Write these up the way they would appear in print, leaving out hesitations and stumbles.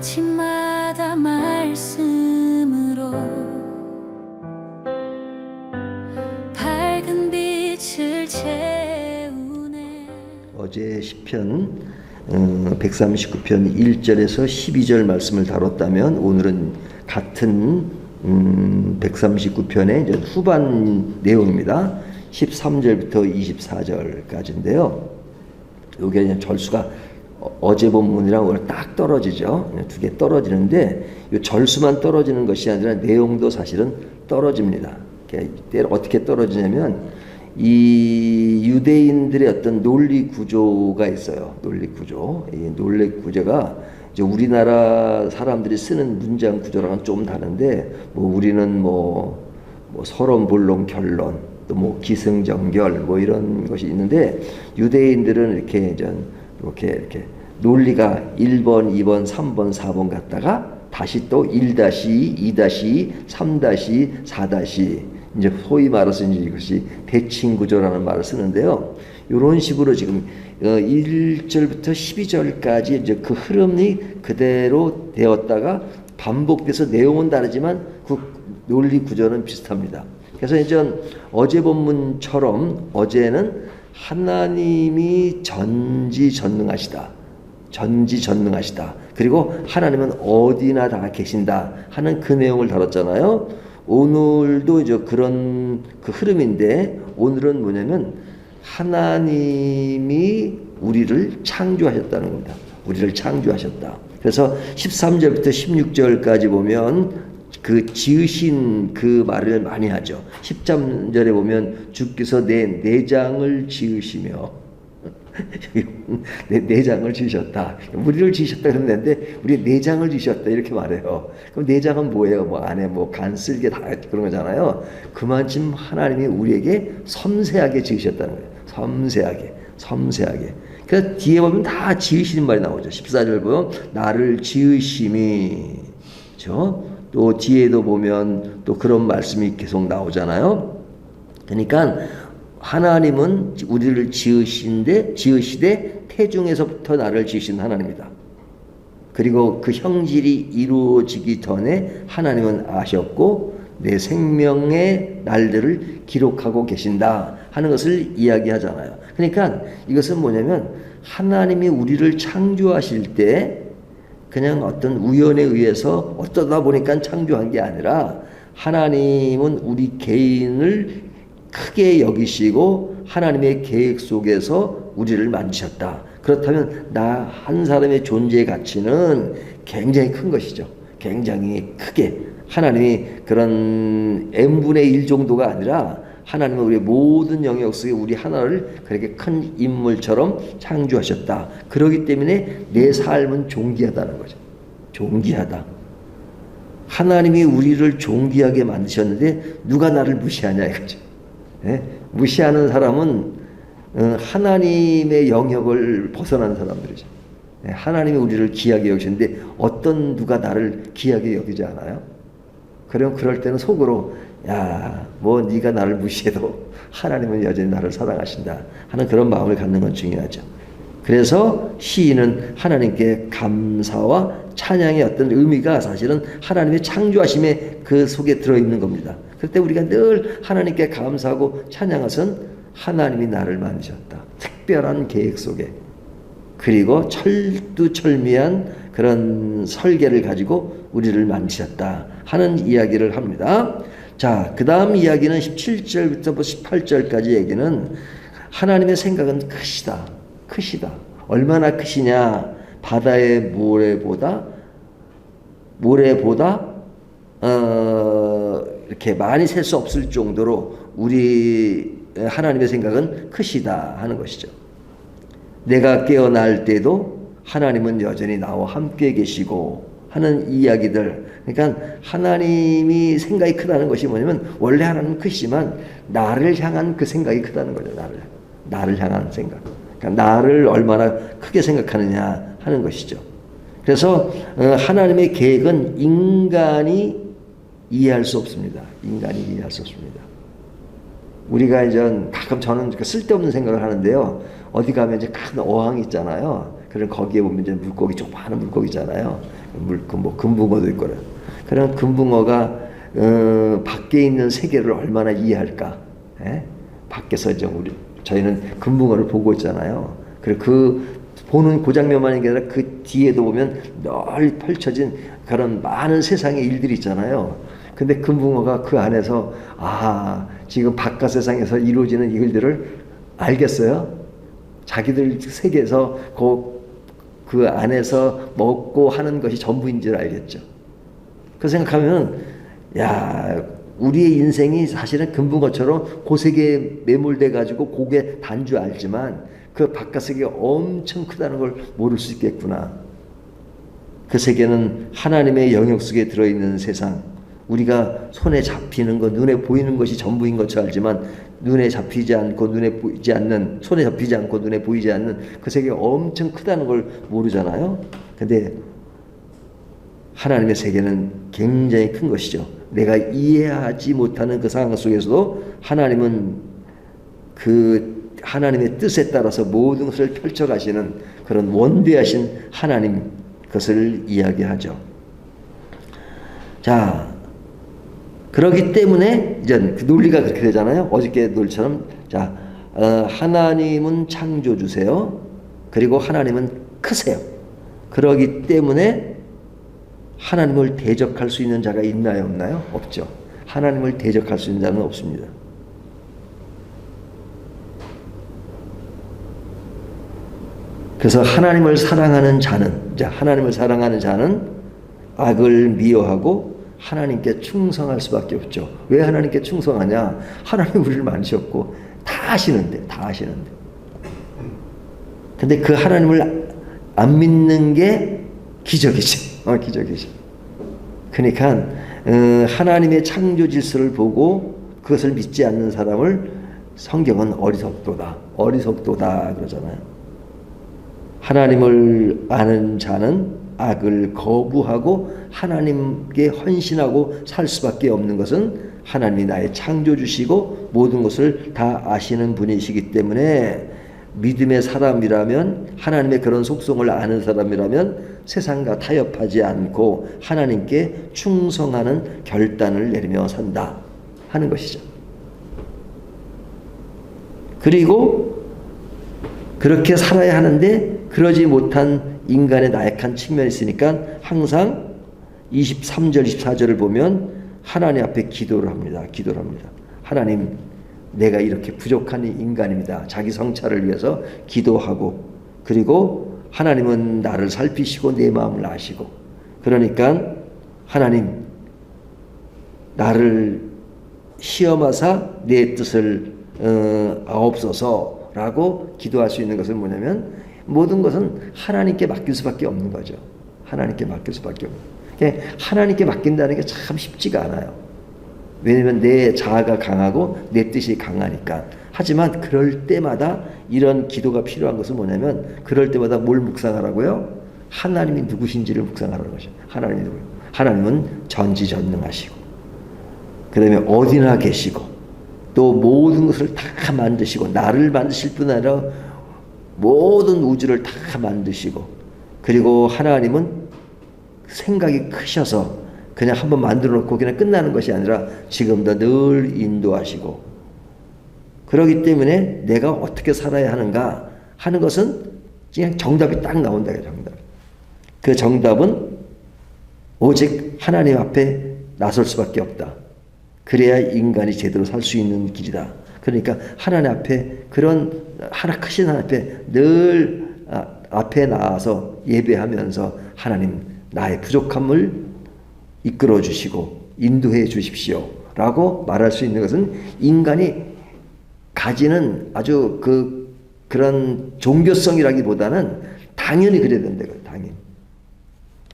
아침마다 말씀으로 밝은 빛을 채우네. 어제 시편 139편 1절에서 12절 말씀을 다뤘다면 오늘은 같은 139편의 이제 후반 내용입니다. 13절부터 24절까지인데요. 여기에 이제 절수가 어제 본문이랑 오늘 딱 떨어지죠. 두 개 떨어지는데 이 절수만 떨어지는 것이 아니라 내용도 사실은 떨어집니다. 어떻게 떨어지냐면 이 유대인들의 어떤 논리 구조가 있어요. 논리 구조. 이 논리 구조가 이제 우리나라 사람들이 쓰는 문장 구조랑은 좀 다른데, 우리는 서론, 본론, 결론, 또 기승전결 이런 것이 있는데, 유대인들은 이렇게 논리가 1번, 2번, 3번, 4번 갔다가 다시 또 1-2, 2-2, 3-, 4- 이제 소위 말해서 이제 이것이 대칭 구조라는 말을 쓰는데요. 이런 식으로 지금 1절부터 12절까지 이제 그 흐름이 그대로 되었다가 반복돼서 내용은 다르지만 그 논리 구조는 비슷합니다. 그래서 이제 어제 본문처럼 어제는 하나님이 전지전능하시다. 그리고 하나님은 어디나 다 계신다 하는 그 내용을 다뤘잖아요. 오늘도 이제 그런 그 흐름인데, 오늘은 뭐냐면 하나님이 우리를 창조하셨다는 겁니다. 우리를 창조하셨다. 그래서 13절부터 16절까지 보면 그 지으신 그 말을 많이 하죠. 13절에 보면 주께서 내 내장을 지으시며 내장을 지으셨다. 우리를 지으셨다 그랬는데 우리 내장을 지으셨다 이렇게 말해요. 그럼 내장은 뭐예요? 안에 간, 쓸개 다 그런 거잖아요. 그만큼 하나님이 우리에게 섬세하게 지으셨다는 거예요. 섬세하게. 그래서 뒤에 보면 다 지으시는 말이 나오죠. 14절 보면 나를 지으심이, 그렇죠? 또 뒤에도 보면 또 그런 말씀이 계속 나오잖아요. 그러니까 하나님은 우리를 지으시되 태중에서부터 나를 지으신 하나님이다. 그리고 그 형질이 이루어지기 전에 하나님은 아셨고 내 생명의 날들을 기록하고 계신다 하는 것을 이야기하잖아요. 그러니까 이것은 뭐냐면 하나님이 우리를 창조하실 때 그냥 어떤 우연에 의해서 어쩌다 보니까 창조한 게 아니라 하나님은 우리 개인을 크게 여기시고 하나님의 계획 속에서 우리를 만드셨다. 그렇다면 나 한 사람의 존재의 가치는 굉장히 큰 것이죠. 굉장히 크게. 하나님이 그런 n분의 1 정도가 아니라 하나님은 우리의 모든 영역 속에 우리 하나를 그렇게 큰 인물처럼 창조하셨다. 그렇기 때문에 내 삶은 존귀하다는 거죠. 존귀하다. 하나님이 우리를 존귀하게 만드셨는데 누가 나를 무시하냐 이거죠. 예? 무시하는 사람은 하나님의 영역을 벗어난 사람들이죠. 예? 하나님이 우리를 귀하게 여기시는데 어떤 누가 나를 귀하게 여기지 않아요? 그럴 때는 속으로 네가 나를 무시해도 하나님은 여전히 나를 사랑하신다 하는 그런 마음을 갖는 건 중요하죠. 그래서 시인은 하나님께 감사와 찬양의 어떤 의미가 사실은 하나님의 창조하심의 그 속에 들어있는 겁니다. 그럴 때 우리가 늘 하나님께 감사하고 찬양한 것은 하나님이 나를 만드셨다. 특별한 계획 속에. 그리고 철두철미한 그런 설계를 가지고 우리를 만드셨다 하는 이야기를 합니다. 자, 그 다음 이야기는 17절부터 18절까지 얘기는 하나님의 생각은 크시다. 얼마나 크시냐. 바다의 모래보다 이렇게 많이 셀 수 없을 정도로 우리 하나님의 생각은 크시다 하는 것이죠. 내가 깨어날 때도 하나님은 여전히 나와 함께 계시고 하는 이야기들. 그러니까 하나님이 생각이 크다는 것이 뭐냐면 원래 하나님은 크시지만 나를 향한 그 생각이 크다는 거죠. 나를 향한 생각. 그러니까 나를 얼마나 크게 생각하느냐 하는 것이죠. 그래서 하나님의 계획은 인간이 이해할 수 없습니다. 우리가 이제 가끔 저는 쓸데없는 생각을 하는데요. 어디 가면 이제 큰 어항 있잖아요. 그런 거기에 보면 이제 물고기 조그마한 물고기잖아요. 뭐 금붕어도 있고 그래요. 그런 금붕어가 밖에 있는 세계를 얼마나 이해할까? 예? 밖에서 이제 저희는 금붕어를 보고 있잖아요. 그리고 그 보는 그 장면만이 아니라 그 뒤에도 보면 널리 펼쳐진 그런 많은 세상의 일들이 있잖아요. 근데 금붕어가 그 안에서 지금 바깥 세상에서 이루어지는 일들을 알겠어요. 자기들 세계에서 그 안에서 먹고 하는 것이 전부인 줄 알겠죠. 그 생각하면 우리의 인생이 사실은 금붕어처럼 그 세계에 매몰돼 가지고 고개 단 줄 알지만 그 바깥 세계가 엄청 크다는 걸 모를 수 있겠구나. 그 세계는 하나님의 영역 속에 들어있는 세상, 우리가 손에 잡히는 것, 눈에 보이는 것이 전부인 것처럼 알지만 눈에 잡히지 않고 눈에 보이지 않는, 손에 잡히지 않고 눈에 보이지 않는 그 세계가 엄청 크다는 걸 모르잖아요. 근데 하나님의 세계는 굉장히 큰 것이죠. 내가 이해하지 못하는 그 상황 속에서도 하나님은 그 하나님의 뜻에 따라서 모든 것을 펼쳐가시는 그런 원대하신 하나님, 그것을 이야기하죠. 자, 그렇기 때문에 이제 그 논리가 그렇게 되잖아요. 어저께 논리처럼 하나님은 창조주세요. 그리고 하나님은 크세요. 그렇기 때문에 하나님을 대적할 수 있는 자가 있나요, 없나요? 없죠. 하나님을 대적할 수 있는 자는 없습니다. 그래서 하나님을 사랑하는 자는 악을 미워하고 하나님께 충성할 수밖에 없죠. 왜 하나님께 충성하냐? 하나님 우리를 만드셨고 다 아시는데. 근데 그 하나님을 안 믿는 게 기적이지. 기적이지. 그러니까 하나님의 창조 질서를 보고 그것을 믿지 않는 사람을 성경은 어리석도다 그러잖아요. 하나님을 아는 자는 악을 거부하고 하나님께 헌신하고 살 수밖에 없는 것은 하나님이 나의 창조주시고 모든 것을 다 아시는 분이시기 때문에 믿음의 사람이라면, 하나님의 그런 속성을 아는 사람이라면 세상과 타협하지 않고 하나님께 충성하는 결단을 내리며 산다 하는 것이죠. 그리고 그렇게 살아야 하는데 그러지 못한 인간의 나약한 측면이 있으니까 항상 23절 24절을 보면 하나님 앞에 기도를 합니다. 하나님, 내가 이렇게 부족한 인간입니다. 자기 성찰을 위해서 기도하고, 그리고 하나님은 나를 살피시고 내 마음을 아시고, 그러니까 하나님, 나를 시험하사 내 뜻을 아옵소서라고 기도할 수 있는 것은 뭐냐면 모든 것은 하나님께 맡길 수밖에 없는 거죠. 하나님께 맡길 수밖에 없는. 하나님께 맡긴다는 게 참 쉽지가 않아요. 왜냐면 내 자아가 강하고 내 뜻이 강하니까. 하지만 그럴 때마다 이런 기도가 필요한 것은 뭐냐면 그럴 때마다 뭘 묵상하라고요? 하나님이 누구신지를 묵상하라는 것이죠. 하나님이 누구예요? 하나님은 전지전능하시고, 그 다음에 어디나 계시고, 또 모든 것을 다 만드시고, 나를 만드실 뿐 아니라 모든 우주를 다 만드시고, 그리고 하나님은 생각이 크셔서 그냥 한번 만들어 놓고 그냥 끝나는 것이 아니라 지금도 늘 인도하시고, 그렇기 때문에 내가 어떻게 살아야 하는가 하는 것은 그냥 정답이 딱 나온다. 그 정답은 오직 하나님 앞에 나설 수밖에 없다. 그래야 인간이 제대로 살 수 있는 길이다. 그러니까 하나님 앞에, 그런 크신 하나님 앞에 늘 앞에 나와서 예배하면서 하나님, 나의 부족함을 이끌어 주시고 인도해 주십시오 라고 말할 수 있는 것은 인간이 가지는 아주 그런 종교성이라기보다는 당연히 그래야 된다. 당연히.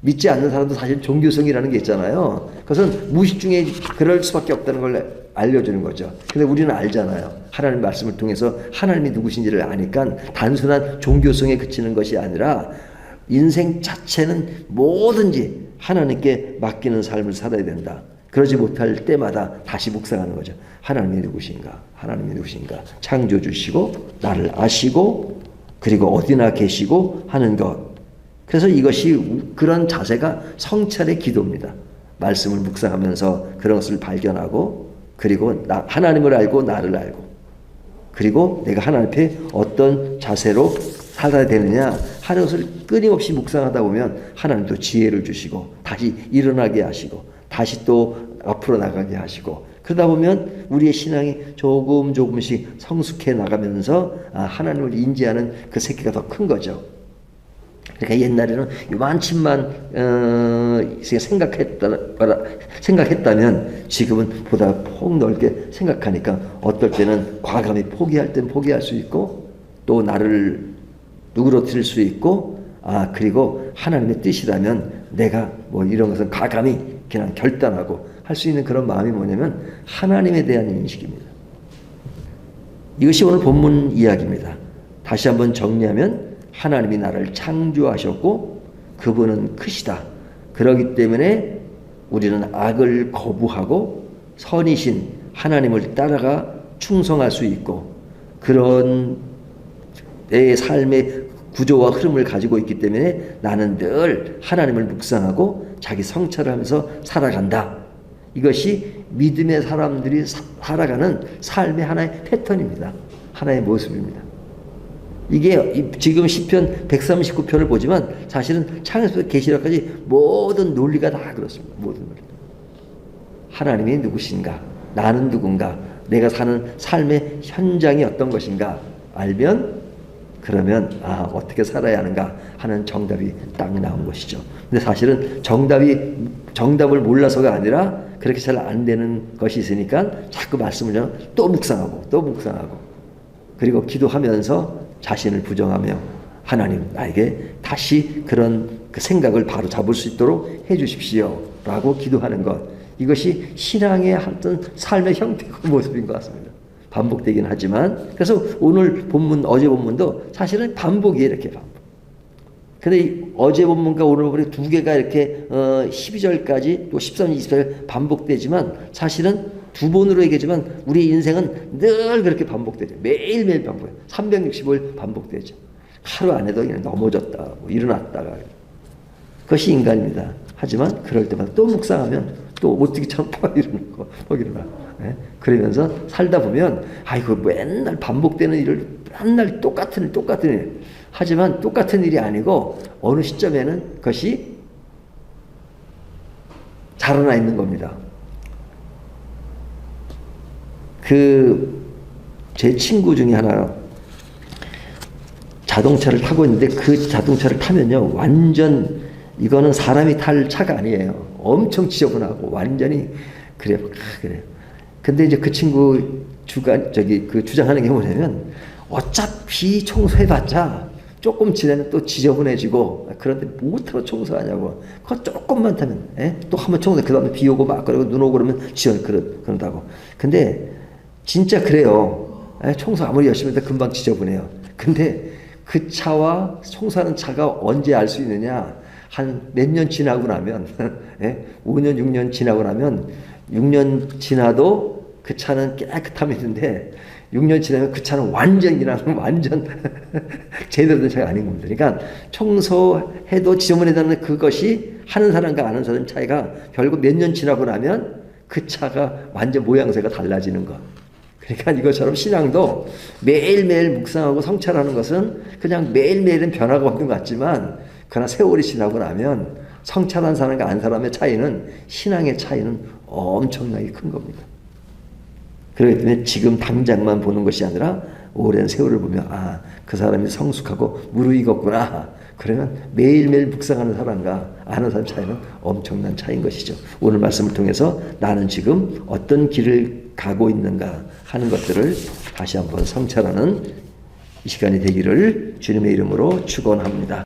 믿지 않는 사람도 사실 종교성이라는 게 있잖아요. 그것은 무의식 중에 그럴 수밖에 없다는 걸 알려주는 거죠. 근데 우리는 알잖아요. 하나님 말씀을 통해서 하나님이 누구신지를 아니까 단순한 종교성에 그치는 것이 아니라 인생 자체는 뭐든지 하나님께 맡기는 삶을 살아야 된다. 그러지 못할 때마다 다시 묵상하는 거죠. 하나님이 누구신가? 창조주시고 나를 아시고, 그리고 어디나 계시고 하는 것. 그래서 이것이 그런 자세가 성찰의 기도입니다. 말씀을 묵상하면서 그런 것을 발견하고 그리고 하나님을 알고 나를 알고 그리고 내가 하나님 앞에 어떤 자세로 살아야 되느냐 하는 것을 끊임없이 묵상하다 보면 하나님도 지혜를 주시고 다시 일어나게 하시고 다시 또 앞으로 나가게 하시고 그러다 보면 우리의 신앙이 조금씩 성숙해 나가면서 하나님을 인지하는 그 새끼가 더 큰 거죠. 그러니까 옛날에는 요만침만 생각했다면 지금은 보다 폭넓게 생각하니까 어떨 때는 과감히 포기할 땐 포기할 수 있고 또 나를 누그러뜨릴 수 있고 그리고 하나님의 뜻이라면 내가 뭐 이런 것은 과감히 그냥 결단하고 할 수 있는 그런 마음이 뭐냐면 하나님에 대한 인식입니다. 이것이 오늘 본문 이야기입니다. 다시 한번 정리하면 하나님이 나를 창조하셨고 그분은 크시다. 그렇기 때문에 우리는 악을 거부하고 선이신 하나님을 따라가 충성할 수 있고 그런 내 삶의 구조와 흐름을 가지고 있기 때문에 나는 늘 하나님을 묵상하고 자기 성찰을 하면서 살아간다. 이것이 믿음의 사람들이 살아가는 삶의 하나의 패턴입니다. 하나의 모습입니다. 이게 지금 시편 139편을 보지만 사실은 창에서부터 계시록까지 모든 논리가 다 그렇습니다. 모든 논리. 하나님이 누구신가? 나는 누군가? 내가 사는 삶의 현장이 어떤 것인가? 알면 그러면 어떻게 살아야 하는가 하는 정답이 딱 나온 것이죠. 근데 사실은 정답을 몰라서가 아니라 그렇게 잘 안 되는 것이 있으니까 자꾸 말씀을 또 묵상하고 그리고 기도하면서 자신을 부정하며 하나님 나에게 다시 그런 그 생각을 바로 잡을 수 있도록 해 주십시오 라고 기도하는 것, 이것이 신앙의 어떤 삶의 형태고 모습인 것 같습니다. 반복되긴 하지만 그래서 오늘 본문 어제 본문도 사실은 반복이에요. 이렇게 반복. 근데 어제 본문과 오늘 본문이 두 개가 이렇게 12절까지 또 13, 24절 반복되지만 사실은 두 번으로 얘기하지만 우리 인생은 늘 그렇게 반복되죠. 매일매일 반복해요. 365일 반복되죠. 하루 안에도 그냥 넘어졌다, 뭐 일어났다가. 그것이 인간입니다. 하지만 그럴 때마다 또 묵상하면 또 어떻게 참 일어나고 일어나. 네? 그러면서 살다 보면 이거 맨날 반복되는 일을 맨날 똑같은 일. 하지만 똑같은 일이 아니고 어느 시점에는 그것이 자라나 있는 겁니다. 제 친구 중에 하나 자동차를 타고 있는데 그 자동차를 타면요 완전 이거는 사람이 탈 차가 아니에요. 엄청 지저분하고 완전히 그래요. 근데 이제 그 친구 주장하는 게 뭐냐면 어차피 청소해봤자 조금 지나면 또 지저분해지고 그런데 못하고 청소하냐고. 그거 조금만 타면 또 한번 청소해. 그 다음에 비 오고 막 그러고 눈 오고 그러면 그런다고. 근데 진짜 그래요. 청소 아무리 열심히 해도 금방 지저분해요. 근데 그 차와 청소하는 차가 언제 알 수 있느냐? 한 몇 년 지나고 나면 5년 6년 지나고 나면 6년 지나도 그 차는 깨끗함이 있는데 6년 지나면 그 차는 완전 제대로 된 차가 아닌 겁니다. 그러니까 청소해도 지저분하다는 그것이 하는 사람과 안 하는 사람 차이가 결국 몇 년 지나고 나면 그 차가 완전 모양새가 달라지는 것. 그러니까 이것처럼 신앙도 매일매일 묵상하고 성찰하는 것은 그냥 매일매일은 변화가 없는 것 같지만 그러나 세월이 지나고 나면 성찰한 사람과 안 사람의 차이는 신앙의 차이는 엄청나게 큰 겁니다. 그렇기 때문에 지금 당장만 보는 것이 아니라 오랜 세월을 보면 그 사람이 성숙하고 무르익었구나. 그러면 매일매일 묵상하는 사람과 아는 사람 차이는 엄청난 차이인 것이죠. 오늘 말씀을 통해서 나는 지금 어떤 길을 가고 있는가 하는 것들을 다시 한번 성찰하는 이 시간이 되기를 주님의 이름으로 축원합니다.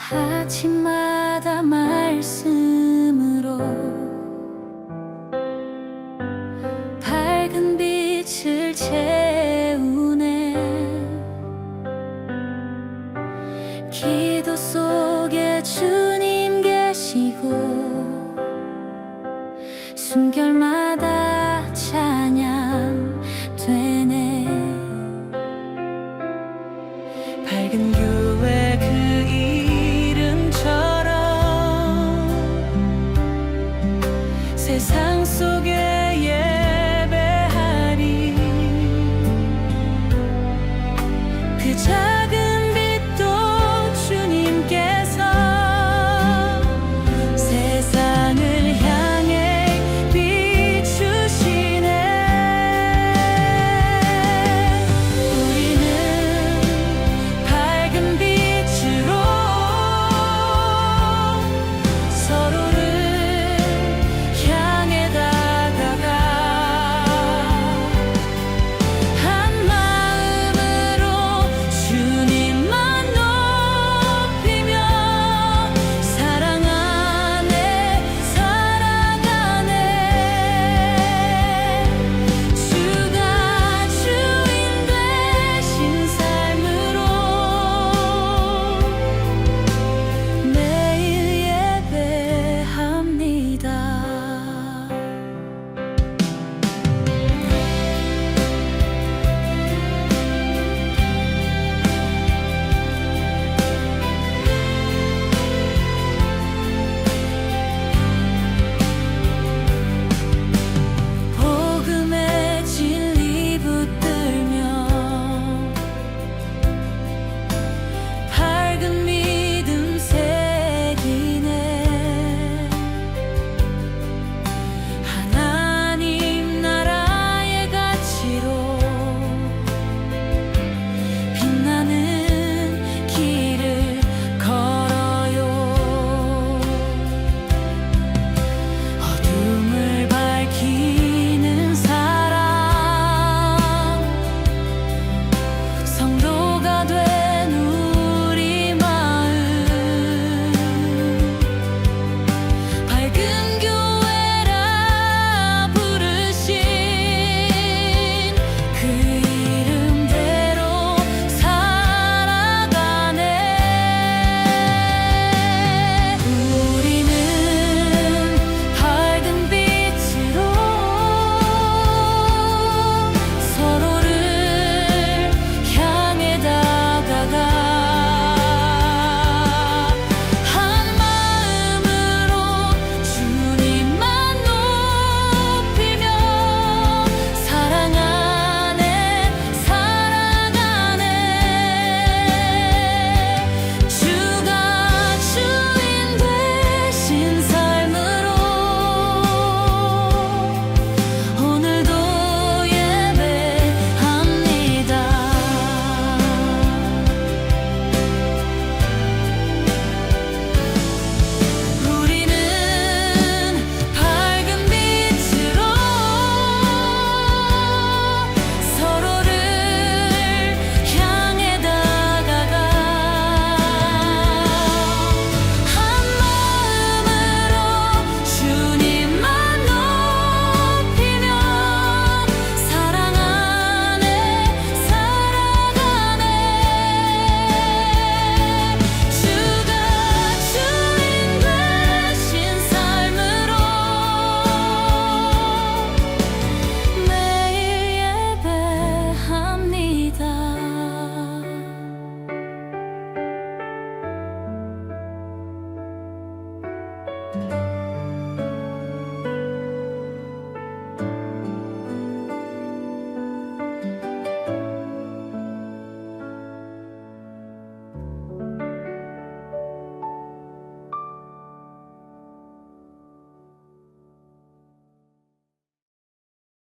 아침마다 말씀으로 밝은 빛을 채우네. 순결만